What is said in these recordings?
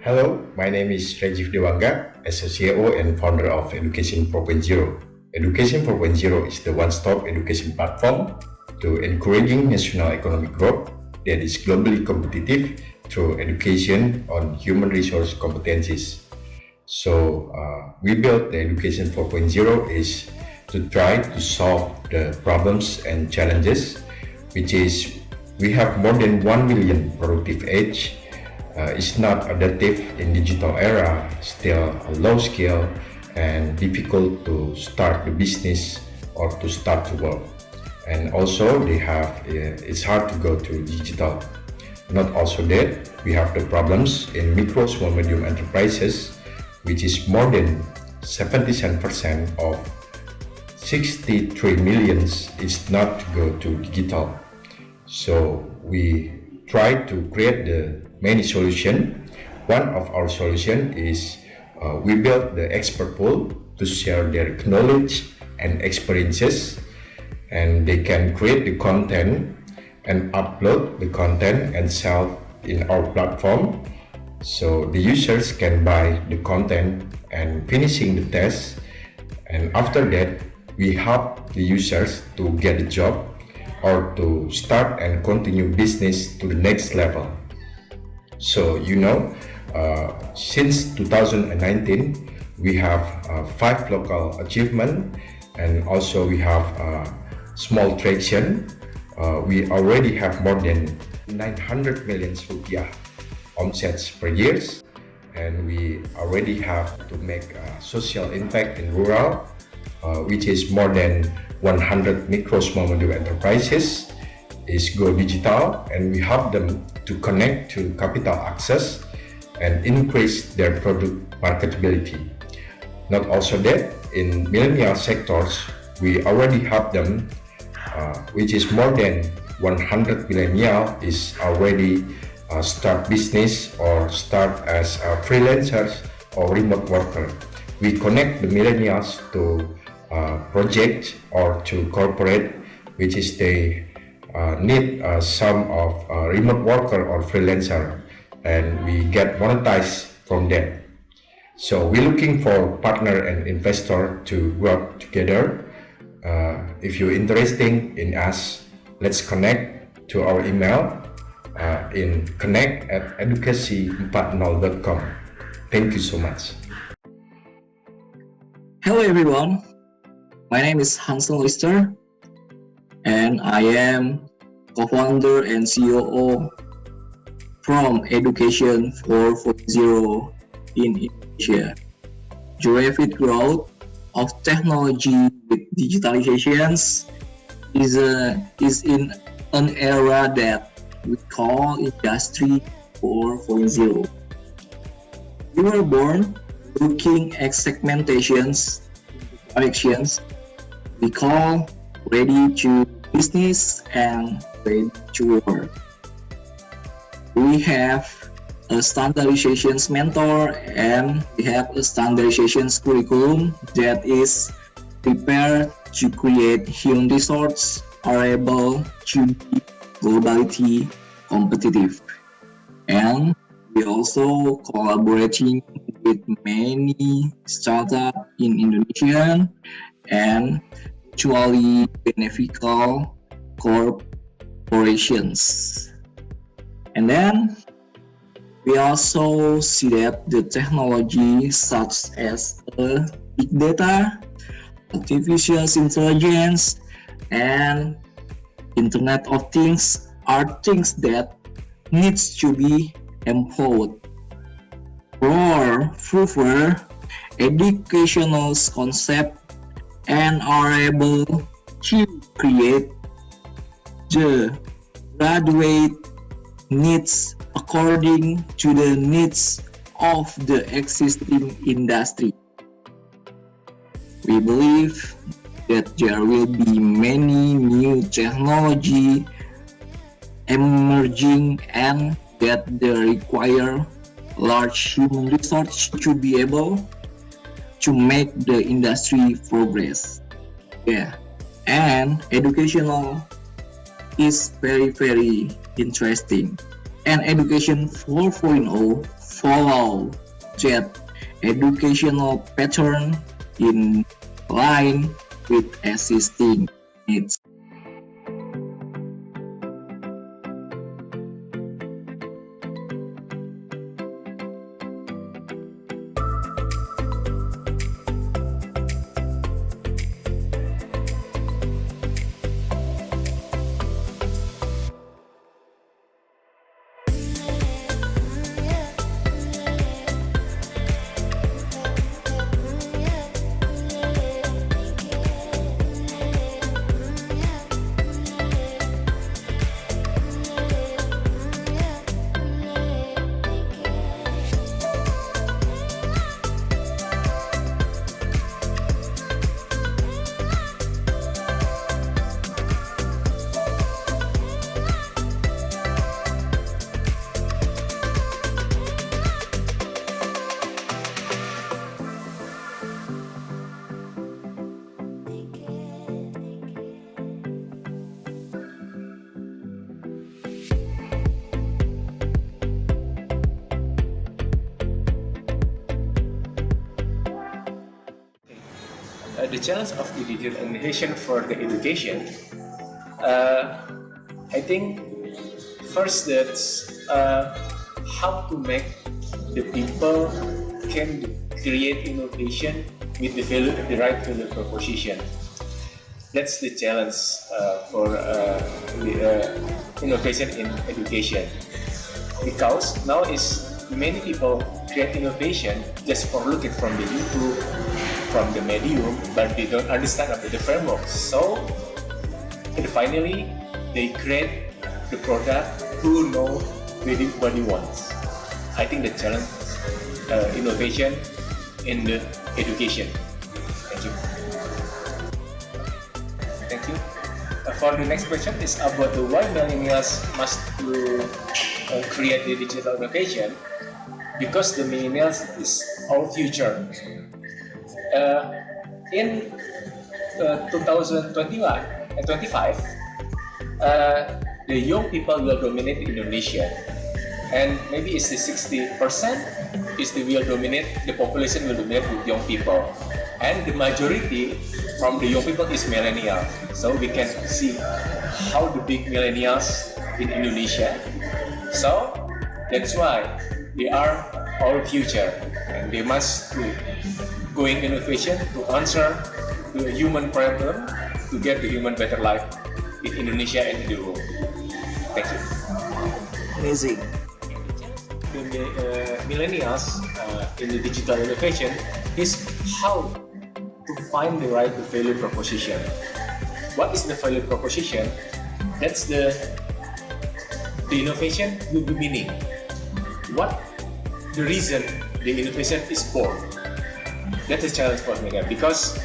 Hello, my name is Rejive Dewangga, as a CEO and founder of Education 4.0. Education 4.0 is the one-stop education platform to encouraging national economic growth that is globally competitive through education on human resource competencies. So we built the Education 4.0 is to try to solve the problems and challenges, which is we have more than 1 million productive age is not adaptive in digital era, still a low skill and difficult to start the business or to start to work. And also they have it's hard to go to digital. Not also that we have the problems in micro, small, medium enterprises, which is more than 77% of 63 millions is not to go to digital. So we try to create the many solution. One of our solution is we built the expert pool to share their knowledge and experiences, and they can create the content and upload the content and sell in our platform. So the users can buy the content and finishing the test, and after that we help the users to get a job or to start and continue business to the next level. So since 2019 we have 5 local achievement, and also we have small traction. We already have more than 900 million rupiah omsets per year, and we already have to make a social impact in rural, which is more than 100 micro, small, medium enterprises is go digital, and we help them to connect to capital access and increase their product marketability. Not also that, in millennial sectors, we already help them, which is more than 100 millennial is already start business or start as a freelancers or remote worker. We connect the millennials to project or to corporate, which is they need some of remote worker or freelancer, and we get monetized from that. So we're looking for partner and investor to work together. If you're interested in us, let's connect to our email in connect@edukasi40.com. Thank you so much. Hello everyone, my name is Hansen Louisther, and I am co-founder and COO from Education 4.0 in Indonesia. The rapid growth of technology with digitalizations is in an era that we call Industry 4.0. We were born looking at segmentations, directions we call ready to business and ready to work. We have a standardizations mentor, and we have a standardizations curriculum that is prepared to create human resource are able to be globality competitive. And we also collaborating with many startups in Indonesia and mutually beneficial corporations. And then we also see that the technology such as big data, artificial intelligence, and Internet of Things are things that needs to be employed. For further educational concept and are able to create the graduate needs according to the needs of the existing industry. We believe that there will be many new technology emerging and that they require large human resource to be able to make the industry progress. And educational is very interesting. And Education 4.0 follow that educational pattern in line with existing needs. The challenge of the digital innovation for the education, I think first that's how to make the people can create innovation with the right value proposition. That's the challenge for the innovation in education, because now is many people create innovation just for looking from the YouTube, from the medium, but they don't understand about the framework. So, and finally, they create the product who know really what he wants. I think the challenge innovation in the education. Thank you. Thank you. For the next question is about the why millennials must to create the digital education, because the millennials is our future. In 2021 and 25, the young people will dominate Indonesia, and maybe it's the 60% is the will dominate, the population will dominate with young people, and the majority from the young people is millennial. So we can see how the big millennials in Indonesia. So that's why they are our future, and they must going innovation to answer the human problem, to get the human better life in Indonesia and in the world. Thank you. Amazing. The millennials in the digital innovation is how to find the right value proposition. What is the value proposition? That's the innovation will be meaning. What the reason the innovation is born? That's a challenge for me, because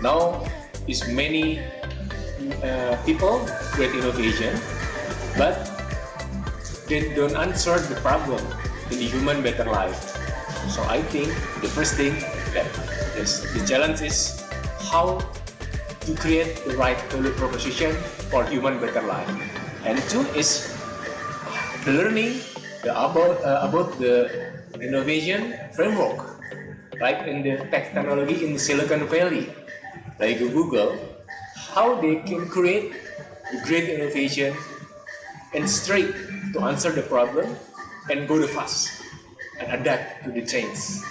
now is many people create innovation, but they don't answer the problem in the human better life. So I think the first thing that the challenge is how to create the right value proposition for human better life. And two is the learning about the innovation framework. Like in the technology in the Silicon Valley, like Google, how they can create great innovation and straight to answer the problem and go the fast and adapt to the change.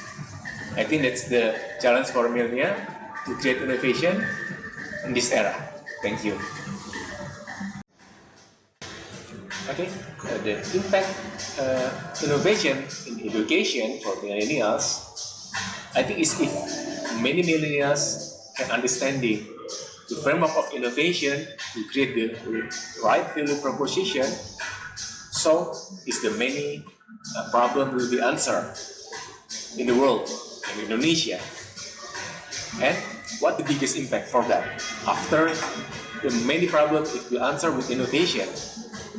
I think that's the challenge for millennials to create innovation in this era. Thank you. Okay, the impact innovation in education for millennials, I think is if many millennials can understand the framework of innovation to create the right value proposition, so is the many problem will be answered in the world, in Indonesia. And what the biggest impact for that? After the many problems it will answer with innovation,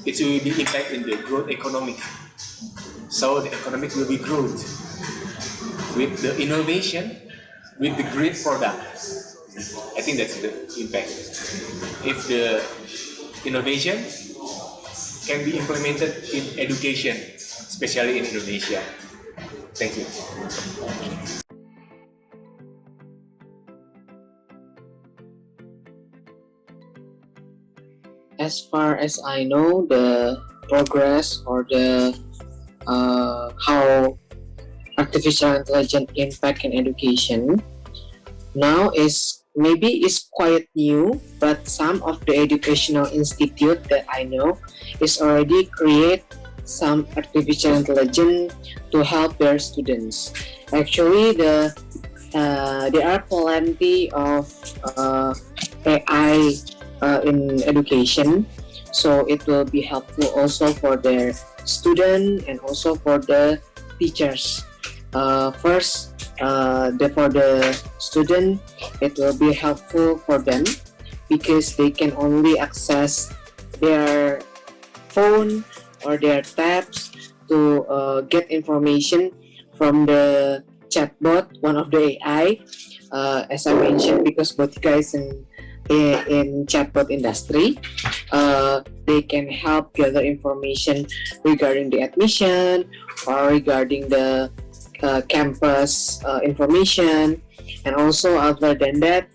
it will be impact in the growth economic. So the economic will be growth with the innovation, with the great product. I think that's the impact. If the innovation can be implemented in education, especially in Indonesia. Thank you. As far as I know, the progress or the how artificial intelligence impact in education now is quite new, but some of the educational institute that I know is already create some artificial intelligence to help their students. Actually, there are plenty of AI in education, so it will be helpful also for their student and also for the teachers. For the student, it will be helpful for them because they can only access their phone or their tabs to get information from the chatbot, one of the AI. As I mentioned, because Botika is in chatbot industry, they can help gather information regarding the admission or regarding the campus information, and also other than that,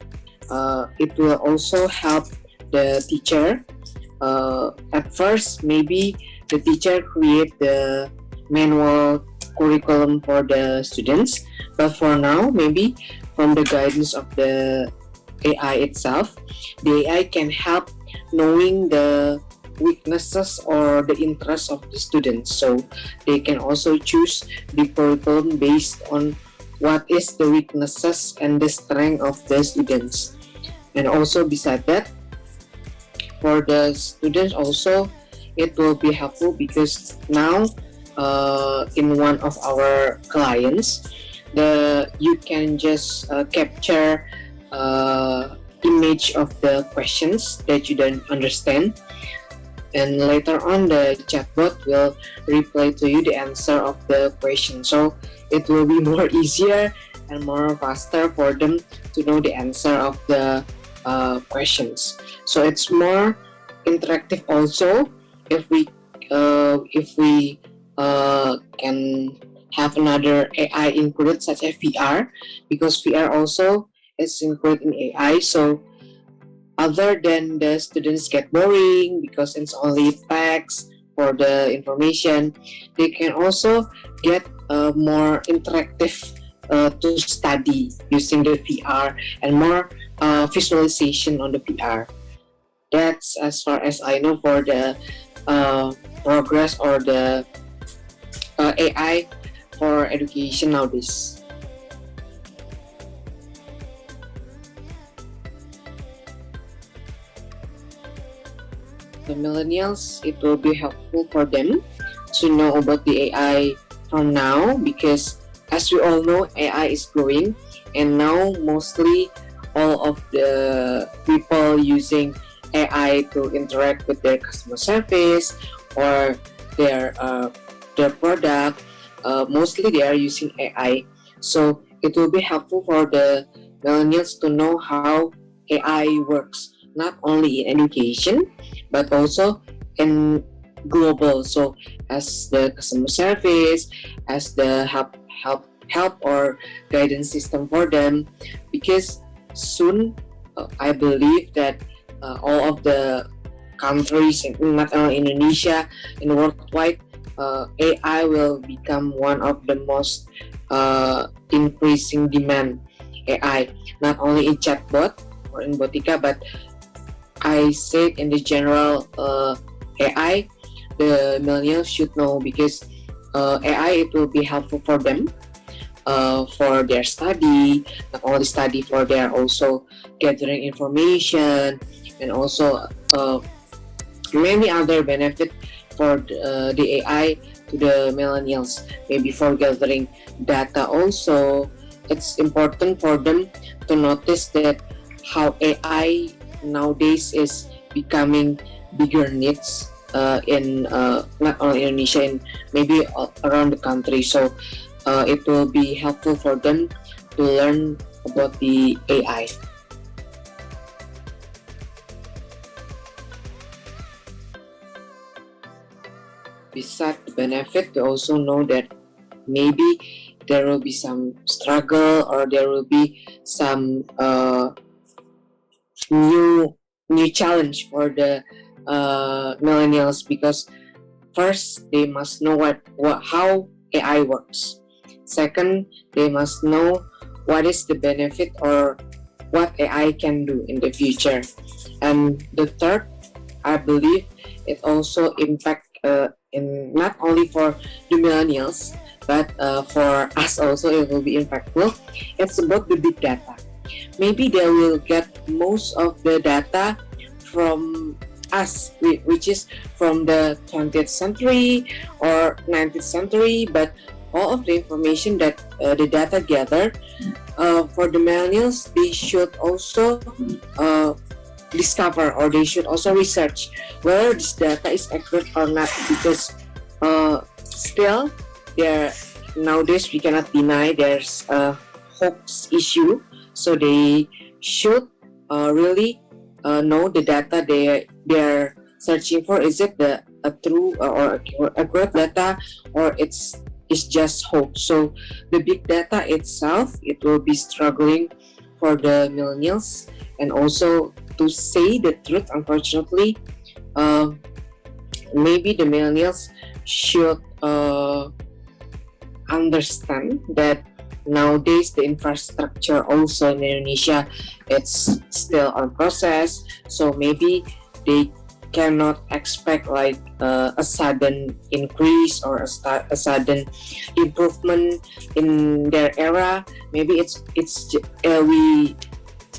it will also help the teacher. At first, maybe the teacher create the manual curriculum for the students, but for now, maybe from the guidance of the AI itself, the AI can help knowing the weaknesses or the interests of the students, so they can also choose the curriculum based on what is the weaknesses and the strength of the students. And also beside that, for the students also, it will be helpful because now in one of our clients, you can just capture image of the questions that you don't understand, and later on the chatbot will reply to you the answer of the question, so it will be more easier and more faster for them to know the answer of the questions. So it's more interactive also if we can have another AI included, such as VR, because VR also is included in AI. So other than the students get boring because it's only text for the information, they can also get more interactive to study using the VR and more visualization on the VR. That's as far as I know for the progress or the AI for education nowadays. The millennials, it will be helpful for them to know about the AI from now, because as we all know, AI is growing, and now mostly all of the people using AI to interact with their customer service or their product, mostly they are using AI. So it will be helpful for the millennials to know how AI works, not only in education but also in global. So as the customer service, as the help or guidance system for them, because soon I believe that all of the countries, not only Indonesia, in worldwide, AI will become one of the most increasing demand AI, not only in chatbot or in Botika, but I said in the general AI, the millennials should know, because AI, it will be helpful for them for their study, not only study, for their also gathering information, and also many other benefit for the AI to the millennials. Maybe for gathering data also, it's important for them to notice that how AI nowadays is becoming bigger needs in not only Indonesia, and maybe around the country. So it will be helpful for them to learn about the AI. Besides the benefit, we also know that maybe there will be some struggle, or there will be some new challenge for the millennials, because first they must know how AI works. Second, they must know what is the benefit or what AI can do in the future. And the third, I believe it also impact in not only for the millennials, but for us also it will be impactful. It's about the big data. Maybe they will get most of the data from us, which is from the 20th century or 19th century, but all of the information that the data gathered for the millennials, they should also discover, or they should also research whether this data is accurate or not, because still there nowadays we cannot deny there's a hoax issue. So they should really know the data they're searching for. Is it a true or accurate data, or it's just hope? So the big data itself, it will be struggling for the millennials. And also, to say the truth, unfortunately, maybe the millennials should understand that nowadays the infrastructure also in Indonesia, it's still on process. So maybe they cannot expect like a sudden increase or a sudden improvement in their era. Maybe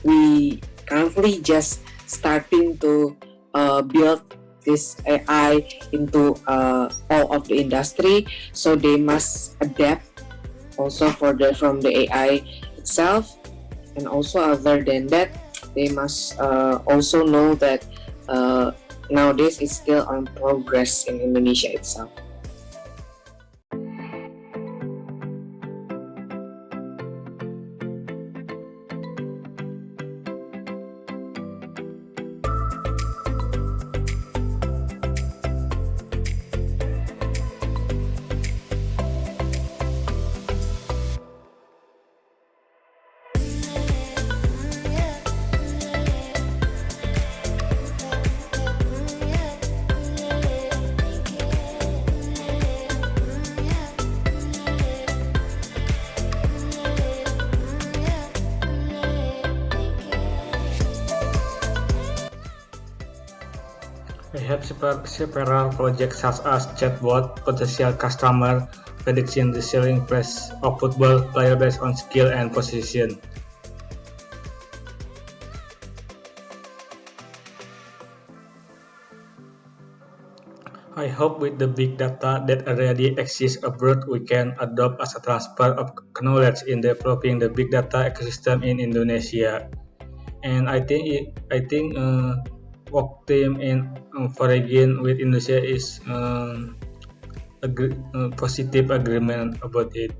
we currently just starting to build this AI into all of the industry, so they must adapt also from the AI itself. And also, other than that, they must also know that nowadays it's still on progress in Indonesia itself. We have several projects such as chatbot, potential customer, prediction the selling price of football player based on skill and position. I hope with the big data that already exists abroad, we can adopt as a transfer of knowledge in developing the big data ecosystem in Indonesia. And I think work team in foreign with Indonesia is a positive agreement about it.